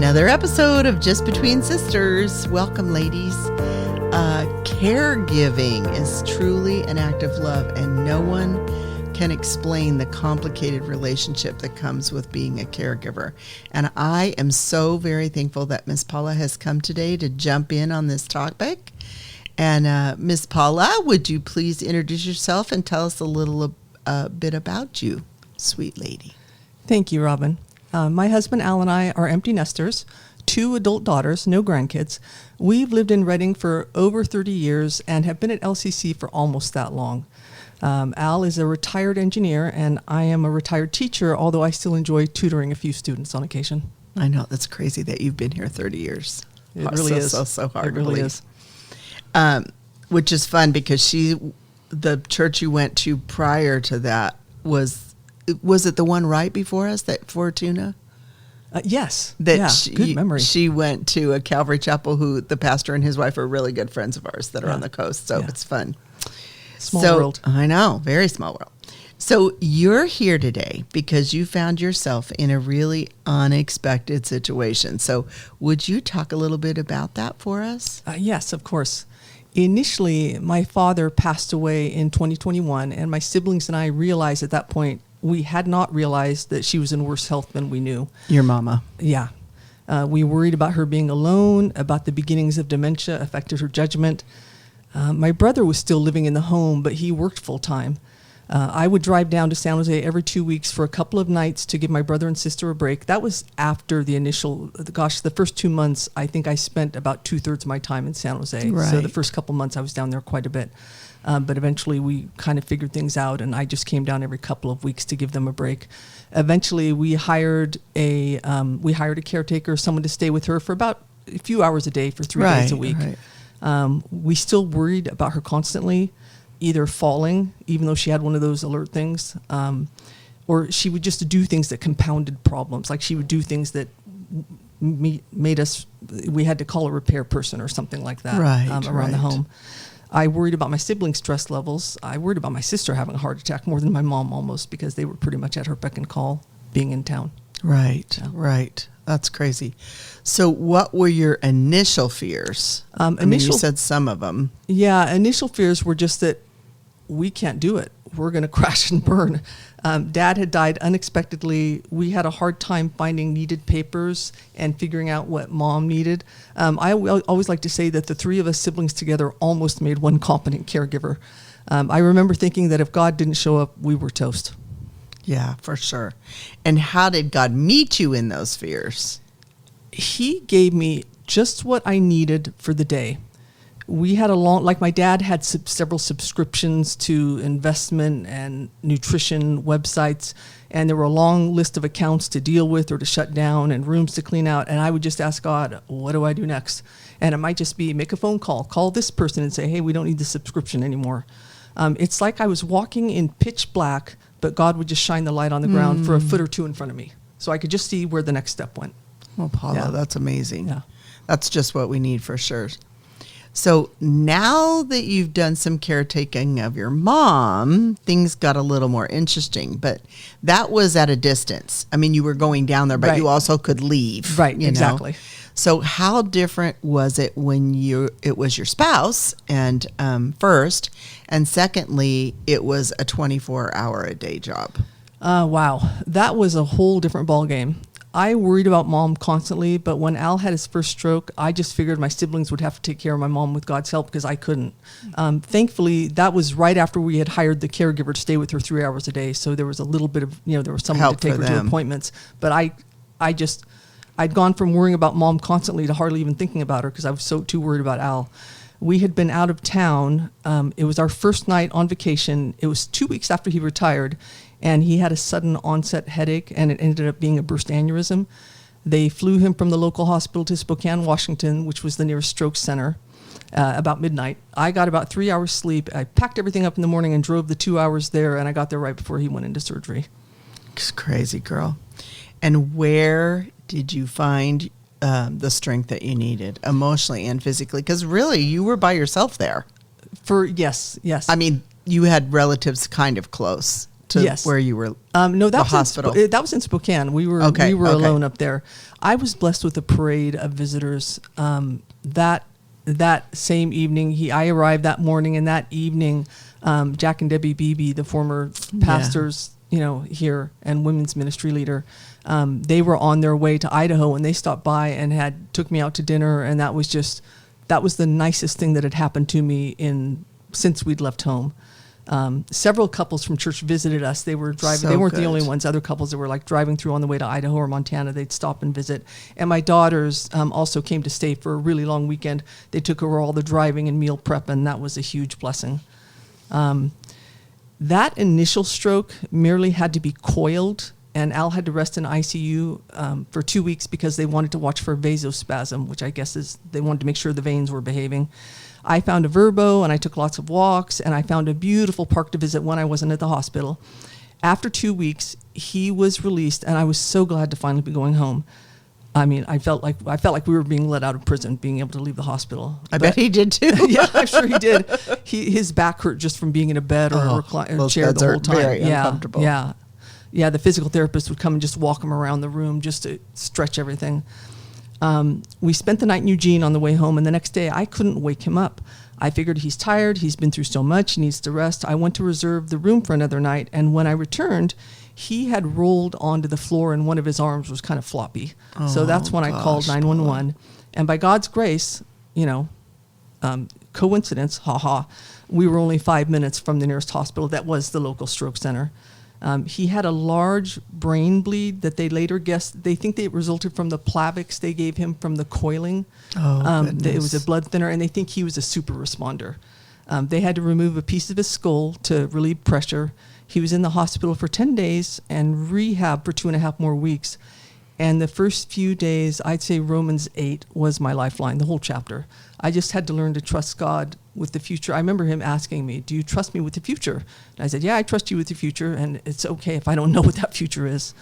Another episode of Just Between Sisters. Welcome, ladies. Caregiving is truly an act of love, and no one can explain the complicated relationship that comes with being a caregiver. And I am so very thankful that Miss Paula has come today to jump in on this topic. And Miss Paula, would you please introduce yourself and tell us a little bit about you, sweet lady? Thank you, Robin. My husband Al and I are empty nesters, 2 adult daughters, no grandkids. We've lived in Reading for over 30 years and have been at LCC for almost that long. Al is a retired engineer and I am a retired teacher, although I still enjoy tutoring a few students on occasion. I know, that's crazy that you've been here 30 years. It really is. So hard it really is. Which is fun because the church you went to prior to that was it the one right before us, that Fortuna? Yes. Good memory. She went to a Calvary Chapel who the pastor and his wife are really good friends of ours that are on the coast. So it's fun. Small world. I know, very small world. So you're here today because you found yourself in a really unexpected situation. So would you talk a little bit about that for us? Yes, of course. Initially, my father passed away in 2021, and my siblings and I realized at that point we had not realized that she was in worse health than we knew. Your mama. Yeah. We worried about her being alone, about the beginnings of dementia affected her judgment. My brother was still living in the home, but he worked full time. I would drive down to San Jose every 2 weeks for a couple of nights to give my brother and sister a break. That was after the first 2 months, I think I spent about 2/3 of my time in San Jose. Right. So the first couple months I was down there quite a bit. But eventually we kind of figured things out, and I just came down every couple of weeks to give them a break. Eventually we hired a caretaker, someone to stay with her for about a few hours a day for 3 days a week. Right. We still worried about her constantly, either falling, even though she had one of those alert things, or she would just do things that compounded problems. Like she would do things that we had to call a repair person or something like that around the home. I worried about my siblings' stress levels. I worried about my sister having a heart attack more than my mom almost, because they were pretty much at her beck and call being in town. Right. That's crazy. So what were your initial fears? You said some of them. Yeah, initial fears were just that we can't do it. We're going to crash and burn. Dad had died unexpectedly. We had a hard time finding needed papers and figuring out what mom needed. I always like to say that the 3 of us siblings together almost made one competent caregiver. I remember thinking that if God didn't show up, we were toast. Yeah, for sure. And how did God meet you in those fears? He gave me just what I needed for the day. We had my dad had several subscriptions to investment and nutrition websites, and there were a long list of accounts to deal with or to shut down and rooms to clean out. And I would just ask God, what do I do next? And it might just be make a phone call this person and say, hey, we don't need the subscription anymore. It's like I was walking in pitch black, but God would just shine the light on the ground for a foot or 2 in front of me. So I could just see where the next step went. Well, Paula, that's amazing. Yeah. That's just what we need for sure. So now that you've done some caretaking of your mom, things got a little more interesting, but that was at a distance. I mean, you were going down there, but you also could leave. Right, exactly. So how different was it when it was your spouse and first, and secondly, it was a 24-hour-a-day job? Wow, that was a whole different ballgame. I worried about mom constantly, but when Al had his first stroke, I just figured my siblings would have to take care of my mom with God's help because I couldn't. Thankfully, that was right after we had hired the caregiver to stay with her 3 hours a day. So there was a little bit of, there was someone to take her to appointments. But I'd gone from worrying about mom constantly to hardly even thinking about her because I was so too worried about Al. We had been out of town. It was our first night on vacation. It was 2 weeks after he retired. And he had a sudden onset headache, and it ended up being a burst aneurysm. They flew him from the local hospital to Spokane, Washington, which was the nearest stroke center, about midnight. I got about 3 hours sleep. I packed everything up in the morning and drove the 2 hours there, and I got there right before he went into surgery. It's crazy, girl. And where did you find the strength that you needed, emotionally and physically? Because really, you were by yourself there. Yes. I mean, you had relatives kind of close. to Yes. where you were? No, that the was hospital. That was in Spokane. We were Okay, okay. alone up there. I was blessed with a parade of visitors. That same evening, I arrived that morning, and that evening, Jack and Debbie Beebe, the former pastors, here and women's ministry leader, they were on their way to Idaho, and they stopped by and took me out to dinner, and that was the nicest thing that had happened to me since we'd left home. Several couples from church visited us. They were driving. They weren't the only ones. Other couples that were like driving through on the way to Idaho or Montana, they'd stop and visit. And my daughters also came to stay for a really long weekend. They took over all the driving and meal prep, and that was a huge blessing. That initial stroke merely had to be coiled, and Al had to rest in ICU for 2 weeks because they wanted to watch for vasospasm, which I guess is they wanted to make sure the veins were behaving. I found a Verbo, and I took lots of walks, and I found a beautiful park to visit when I wasn't at the hospital. After 2 weeks, he was released, and I was so glad to finally be going home. I mean, I felt like we were being let out of prison, being able to leave the hospital. I bet he did too. Yeah, I'm sure he did. His back hurt just from being in a bed or a chair the whole time. Very uncomfortable. Yeah. The physical therapist would come and just walk him around the room just to stretch everything. We spent the night in Eugene on the way home, and the next day I couldn't wake him up. I figured he's tired, he's been through so much, he needs to rest. I went to reserve the room for another night, and when I returned, he had rolled onto the floor and one of his arms was kind of floppy. So that's when I called 911. And by God's grace, coincidence, we were only 5 minutes from the nearest hospital. That was the local stroke center. He had a large brain bleed that they later guessed, they think it resulted from the Plavix they gave him from the coiling. It was a blood thinner, and they think he was a super responder. They had to remove a piece of his skull to relieve pressure. He was in the hospital for 10 days and rehab for 2.5 more weeks. And the first few days, I'd say Romans 8 was my lifeline, the whole chapter. I just had to learn to trust God with the future. I remember him asking me, do you trust me with the future? And I said, yeah, I trust you with the future, and it's okay if I don't know what that future is.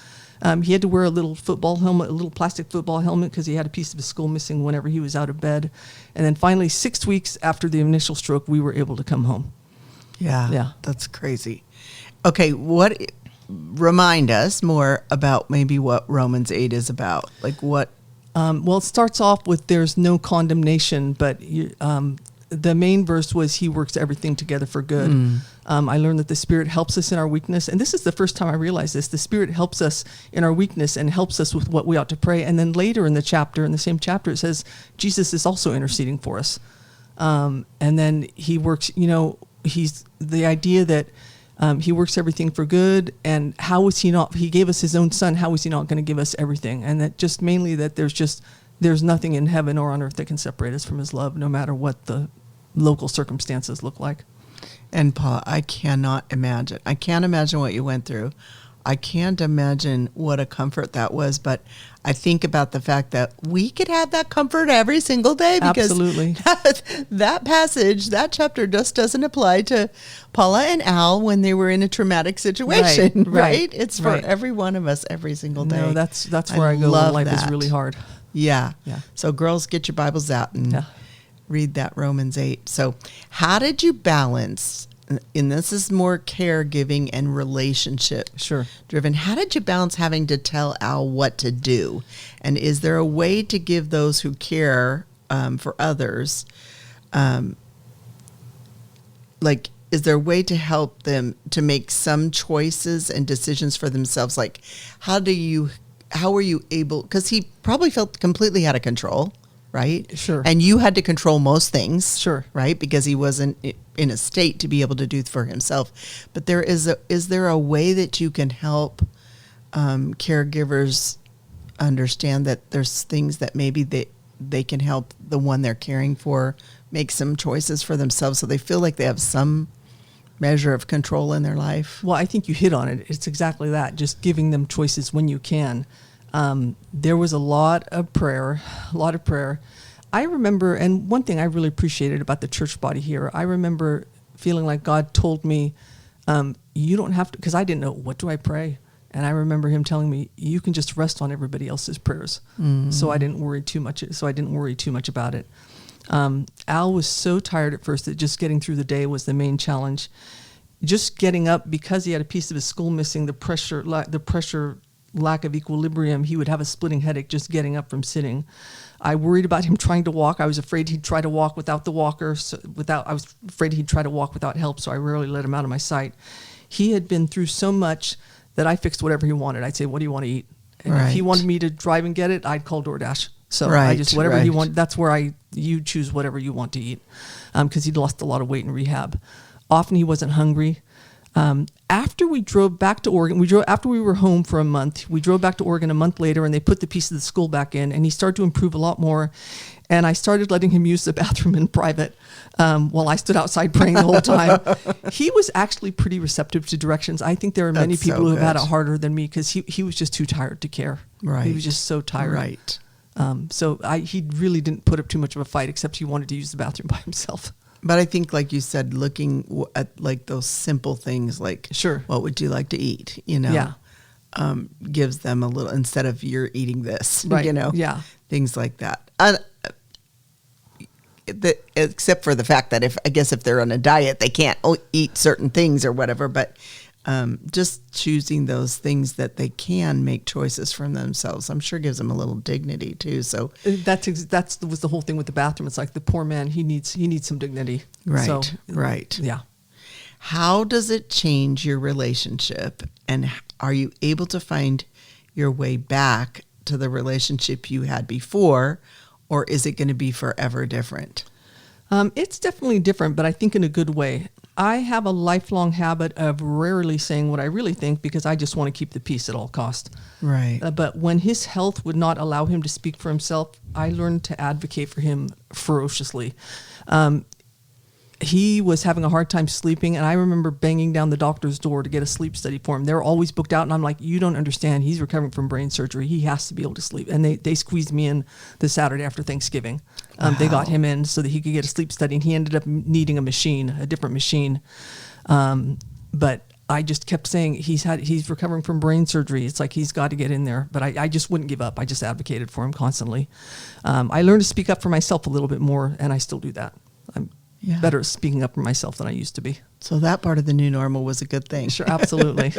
He had to wear a little football helmet, a little plastic football helmet, because he had a piece of his skull missing whenever he was out of bed. And then finally, 6 weeks after the initial stroke, we were able to come home. Yeah. That's crazy. Okay, remind us more about maybe what Romans 8 is about. Like what? Well, it starts off with there's no condemnation, but the main verse was he works everything together for good. I learned that the Spirit helps us in our weakness. And this is the first time I realized this. The Spirit helps us in our weakness and helps us with what we ought to pray. And then later in the same chapter, it says Jesus is also interceding for us. And then he works, he's the idea that he works everything for good, and how is he not? He gave us his own son. How is he not going to give us everything? And that just mainly that there's nothing in heaven or on earth that can separate us from his love, no matter what the local circumstances look like. And Paula, I cannot imagine. I can't imagine what you went through. I can't imagine what a comfort that was, but I think about the fact that we could have that comfort every single day, because absolutely that passage, that chapter just doesn't apply to Paula and Al when they were in a traumatic situation, right? It's for every one of us every single day. No, that's where I go when life is really hard. Yeah. So girls, get your Bibles out and read that Romans 8. So how did you balance, and this is more caregiving and relationship driven, how did you balance having to tell Al what to do? And is there a way to give those who care for others, is there a way to help them to make some choices and decisions for themselves? Like, how were you able, because he probably felt completely out of control, right? Sure. And you had to control most things, sure, right? Because he wasn't in a state to be able to do for himself. But is there a way that you can help caregivers understand that there's things that maybe they can help the one they're caring for make some choices for themselves, so they feel like they have some measure of control in their life? Well, I think you hit on it. It's exactly that, just giving them choices when you can. There was a lot of prayer. I remember, and one thing I really appreciated about the church body here, I remember feeling like God told me, you don't have to, because I didn't know, what do I pray? And I remember him telling me, you can just rest on everybody else's prayers. So I didn't worry too much about it. Al was so tired at first that just getting through the day was the main challenge. just getting up, because he had a piece of his skull missing, the pressure lack of equilibrium, he would have a splitting headache just getting up from sitting. I worried about him trying to walk. I was afraid he'd try to walk without the walker. I was afraid he'd try to walk without help, so I rarely let him out of my sight. He had been through so much that I fixed whatever he wanted. I'd say, "What do you want to eat?" And if he wanted me to drive and get it, I'd call DoorDash. So I just, whatever he wanted, that's where you choose whatever you want to eat, because he'd lost a lot of weight in rehab. Often he wasn't hungry. After we drove back to Oregon, after we were home for a month, we drove back to Oregon a month later, and they put the piece of the skull back in, and he started to improve a lot more. And I started letting him use the bathroom in private while I stood outside praying the whole time. He was actually pretty receptive to directions. I think there are many people who have had it harder than me, because he was just too tired to care. Right. He was just so tired. Right. So he really didn't put up too much of a fight, except he wanted to use the bathroom by himself. But I think, like you said, looking at like those simple things, like, what would you like to eat? Gives them a little, instead of you're eating this, things like that. Except for the fact that if they're on a diet, they can't eat certain things or whatever, but just choosing those things that they can make choices from themselves, I'm sure gives them a little dignity too. So that was the whole thing with the bathroom. It's like the poor man, he needs some dignity. Right. So, right. Yeah. How does it change your relationship, and are you able to find your way back to the relationship you had before, or is it going to be forever different? It's definitely different, but I think in a good way. I have a lifelong habit of rarely saying what I really think, because I just want to keep the peace at all costs. Right. But when his health would not allow him to speak for himself, I learned to advocate for him ferociously. He was having a hard time sleeping, and I remember banging down the doctor's door to get a sleep study for him. They were always booked out, and I'm like, "You don't understand. He's recovering from brain surgery. He has to be able to sleep." And they squeezed me in the Saturday after Thanksgiving. They got him in so that he could get a sleep study, and he ended up needing a different machine. But I just kept saying, he's recovering from brain surgery. It's like, he's got to get in there. But I just wouldn't give up. I just advocated for him constantly. I learned to speak up for myself a little bit more, and I still do that. I'm better at speaking up for myself than I used to be. So that part of the new normal was a good thing. Sure, absolutely.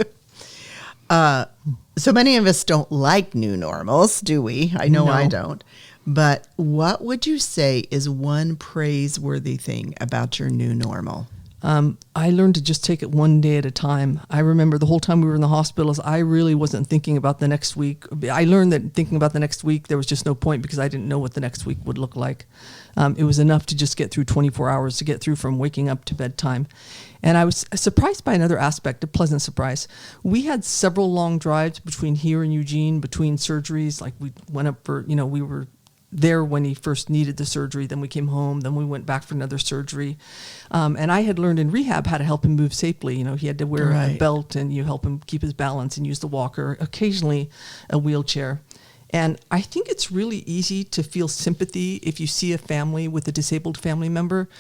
So many of us don't like new normals, do we? I know I don't. But what would you say is one praiseworthy thing about your new normal? I learned to just take it one day at a time. I remember the whole time we were in the hospitals, I really wasn't thinking about the next week. I learned that thinking about the next week, there was just no point, because I didn't know what the next week would look like. It was enough to just get through 24 hours, to get through from waking up to bedtime. And I was surprised by another aspect, a pleasant surprise. We had several long drives between here and Eugene, between surgeries. Like, we went up for, we were there when he first needed the surgery, then we came home, then we went back for another surgery. And I had learned in rehab how to help him move safely. He had to wear a belt, and you help him keep his balance and use the walker, occasionally a wheelchair. And I think it's really easy to feel sympathy if you see a family with a disabled family member.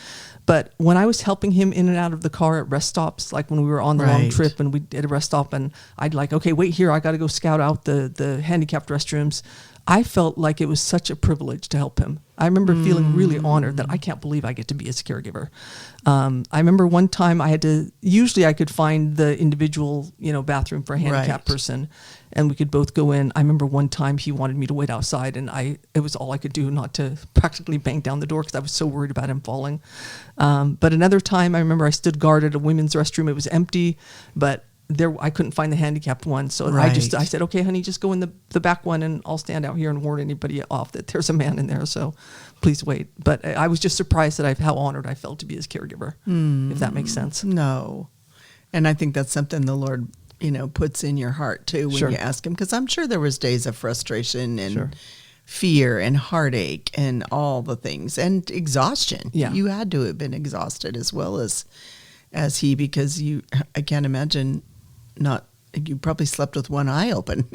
But when I was helping him in and out of the car at rest stops, like when we were on the long trip and we did a rest stop, and I'd like, okay, wait here, I got to go scout out the handicapped restrooms. I felt like it was such a privilege to help him. I remember feeling really honored that I can't believe I get to be his caregiver. I remember one time usually I could find the individual, bathroom for a handicapped person, and we could both go in. I remember one time he wanted me to wait outside, and it was all I could do not to practically bang down the door, because I was so worried about him falling. But another time, I remember I stood guard at a women's restroom. It was empty, but I couldn't find the handicapped one. So I said, okay, honey, just go in the back one, and I'll stand out here and warn anybody off that there's a man in there. So please wait. But I was just surprised at how honored I felt to be his caregiver, if that makes sense. No. And I think that's something the Lord, puts in your heart too, when you ask him, because I'm sure there was days of frustration and fear and heartache and all the things, and exhaustion. Yeah. You had to have been exhausted as well as he, because I can't imagine you probably slept with one eye open.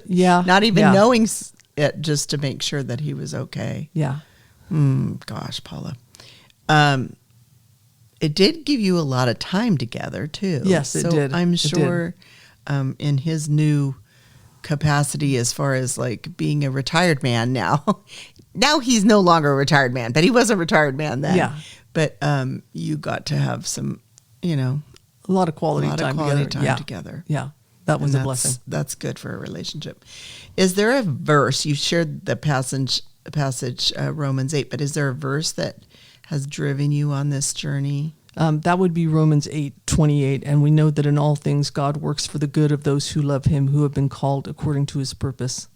Not even knowing it, just to make sure that he was okay. Yeah. Gosh, Paula. It did give you a lot of time together too. Yes, it did. I'm sure in his new capacity, as far as like being a retired man now he's no longer a retired man, but he was a retired man then. Yeah. But you got to have some, A lot of quality A lot time of quality together. time Yeah. together. Yeah. That was And a blessing. That's good for a relationship. Is there a verse, you shared the passage Romans 8, but is there a verse that has driven you on this journey? That would be Romans 8:28, and we know that in all things God works for the good of those who love him, who have been called according to his purpose.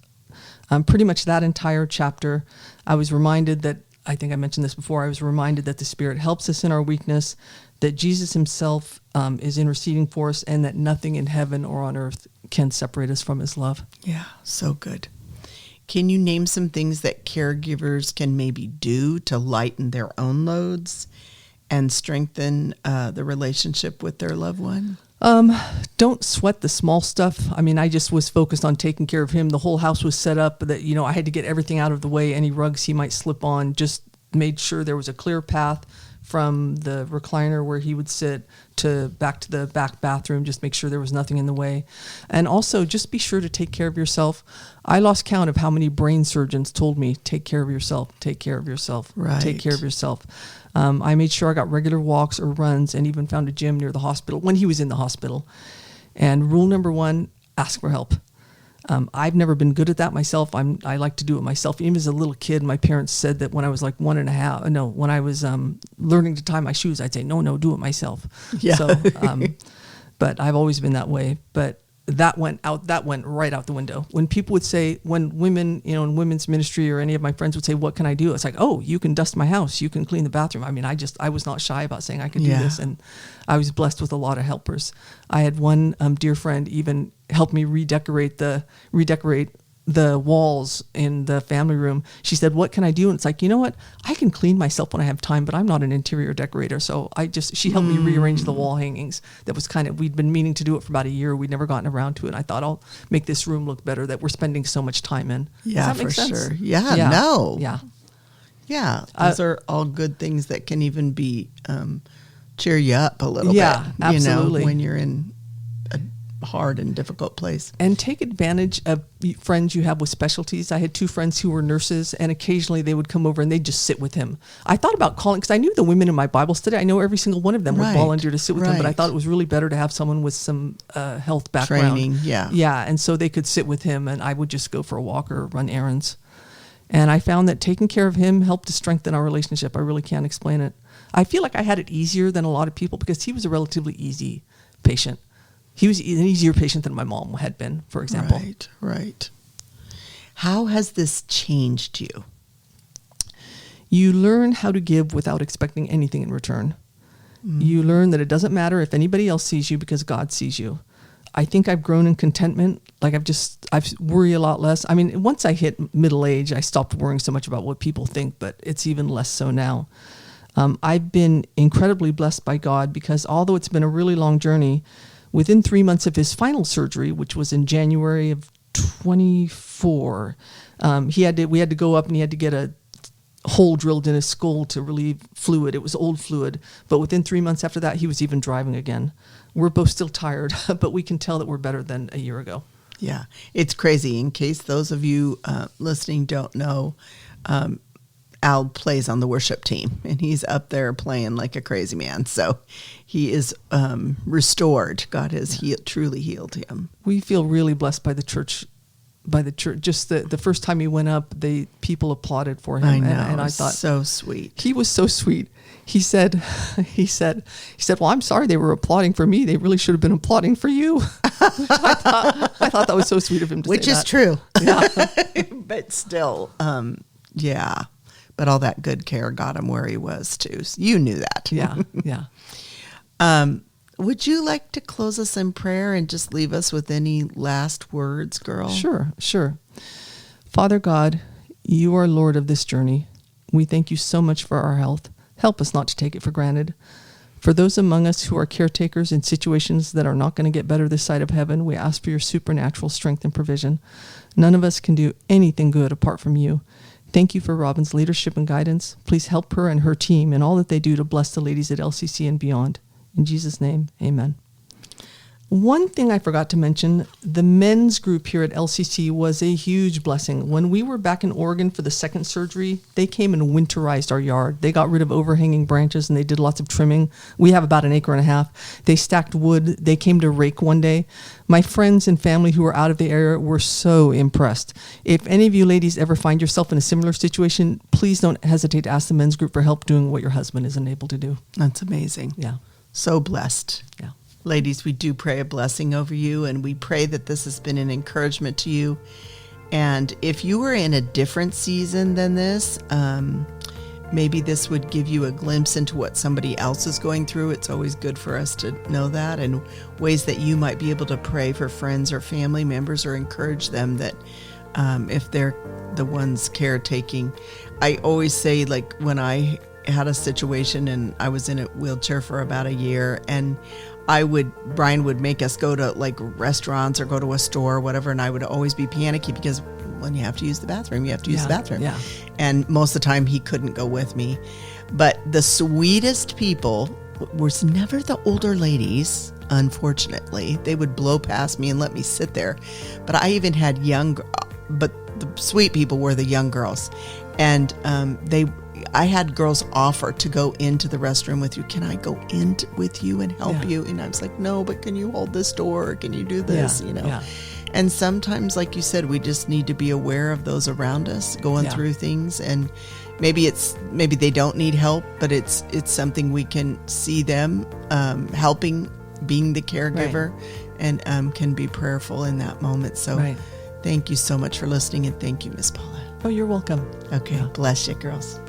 Pretty much that entire chapter, I was reminded that, I think I mentioned this before, I was reminded that the Spirit helps us in our weakness, that Jesus himself is interceding for us, and that nothing in heaven or on earth can separate us from his love. Yeah, so good. Can you name some things that caregivers can maybe do to lighten their own loads and strengthen the relationship with their loved one? Don't sweat the small stuff. I mean, I just was focused on taking care of him. The whole house was set up that, I had to get everything out of the way. Any rugs he might slip on, just made sure there was a clear path from the recliner where he would sit to back to the back bathroom. Just make sure there was nothing in the way. And also just be sure to take care of yourself. I lost count of how many brain surgeons told me, take care of yourself, take care of yourself, Right. take care of yourself. I made sure I got regular walks or runs, and even found a gym near the hospital when he was in the hospital. And rule number 1, ask for help. I've never been good at that myself. I like to do it myself. Even as a little kid, my parents said that when I was like when I was learning to tie my shoes, I'd say, no, do it myself. Yeah. So, but I've always been that way. But that went right out the window. When people would say, when women, in women's ministry or any of my friends would say, what can I do? It's like, oh, you can dust my house. You can clean the bathroom. I mean, I was not shy about saying I could do Yeah. this. And I was blessed with a lot of helpers. I had one dear friend even help me redecorate the walls in the family room. She said, what can I do? And it's like, you know what? I can clean myself when I have time, but I'm not an interior decorator. So she helped me rearrange the wall hangings. That was we'd been meaning to do it for about a year. We'd never gotten around to it. I thought, I'll make this room look better that we're spending so much time in. Yeah, Does that make for sense? sure. Yeah, no. Yeah. Yeah, those are all good things that can even be cheer you up a little bit. Yeah, absolutely. When you're in a hard and difficult place. And take advantage of friends you have with specialties. I had 2 friends who were nurses, and occasionally they would come over and they'd just sit with him. I thought about calling, because I knew the women in my Bible study. I know every single one of them would Right, volunteer to sit with him, but I right. thought it was really better to have someone with some health background. Training, yeah. Yeah, and so they could sit with him, and I would just go for a walk or run errands. And I found that taking care of him helped to strengthen our relationship. I really can't explain it. I feel like I had it easier than a lot of people because he was a relatively easy patient. He was an easier patient than my mom had been, for example. Right. How has this changed you? You learn how to give without expecting anything in return. You learn that it doesn't matter if anybody else sees you because God sees you. I think I've grown in contentment. Like I worry a lot less. I mean, once I hit middle age, I stopped worrying so much about what people think, but it's even less so now. I've been incredibly blessed by God because although it's been a really long journey, within 3 months of his final surgery, which was in January of 24, we had to go up and he had to get a hole drilled in his skull to relieve fluid. It was old fluid. But within 3 months after that, he was even driving again. We're both still tired, but we can tell that we're better than a year ago. Yeah, it's crazy. In case those of you listening don't know, Al plays on the worship team, and he's up there playing like a crazy man. So he is restored. God has truly healed him. We feel really blessed by the church. Just the first time he went up, the people applauded for him. I know, and I thought, so sweet. he was so sweet. He said, well, I'm sorry they were applauding for me. They really should have been applauding for you. I thought that was so sweet of him to Which say is that. true. Yeah. But still, yeah. But all that good care got him where he was too. So you knew that. Yeah. Would you like to close us in prayer and just leave us with any last words, girl? Sure. Father God, you are Lord of this journey. We thank you so much for our health. Help us not to take it for granted. For those among us who are caretakers in situations that are not going to get better this side of heaven, we ask for your supernatural strength and provision. None of us can do anything good apart from you. Thank you for Robin's leadership and guidance. Please help her and her team in all that they do to bless the ladies at LCC and beyond. In Jesus' name, amen. One thing I forgot to mention, the men's group here at LCC was a huge blessing. When we were back in Oregon for the second surgery, they came and winterized our yard. They got rid of overhanging branches and they did lots of trimming. We have about 1.5 acres. They stacked wood. They came to rake one day. My friends and family who were out of the area were so impressed. If any of you ladies ever find yourself in a similar situation, please don't hesitate to ask the men's group for help doing what your husband isn't able to do. That's amazing. Yeah. So blessed. Yeah. Ladies, we do pray a blessing over you, and we pray that this has been an encouragement to you. And if you were in a different season than this, maybe this would give you a glimpse into what somebody else is going through. It's always good for us to know that, and ways that you might be able to pray for friends or family members or encourage them that if they're the ones caretaking. I always say, like, when I had a situation and I was in a wheelchair for about a year, and Brian would make us go to like restaurants or go to a store or whatever, and I would always be panicky because when you have to use the bathroom, you have to use the bathroom. Yeah. And most of the time he couldn't go with me. But the sweetest people was never the older ladies, unfortunately. They would blow past me and let me sit there. But I even had but the sweet people were the young girls. And I had girls offer to go into the restroom with you. Can I go in with you and help you? And I was like, no, but can you hold this door? Can you do this? Yeah. And sometimes, like you said, we just need to be aware of those around us going through things. And maybe they don't need help, but it's something we can see them helping, being the caregiver, and can be prayerful in that moment. So thank you so much for listening, and thank you, Miss Paula. Oh, you're welcome. Okay, bless you, girls.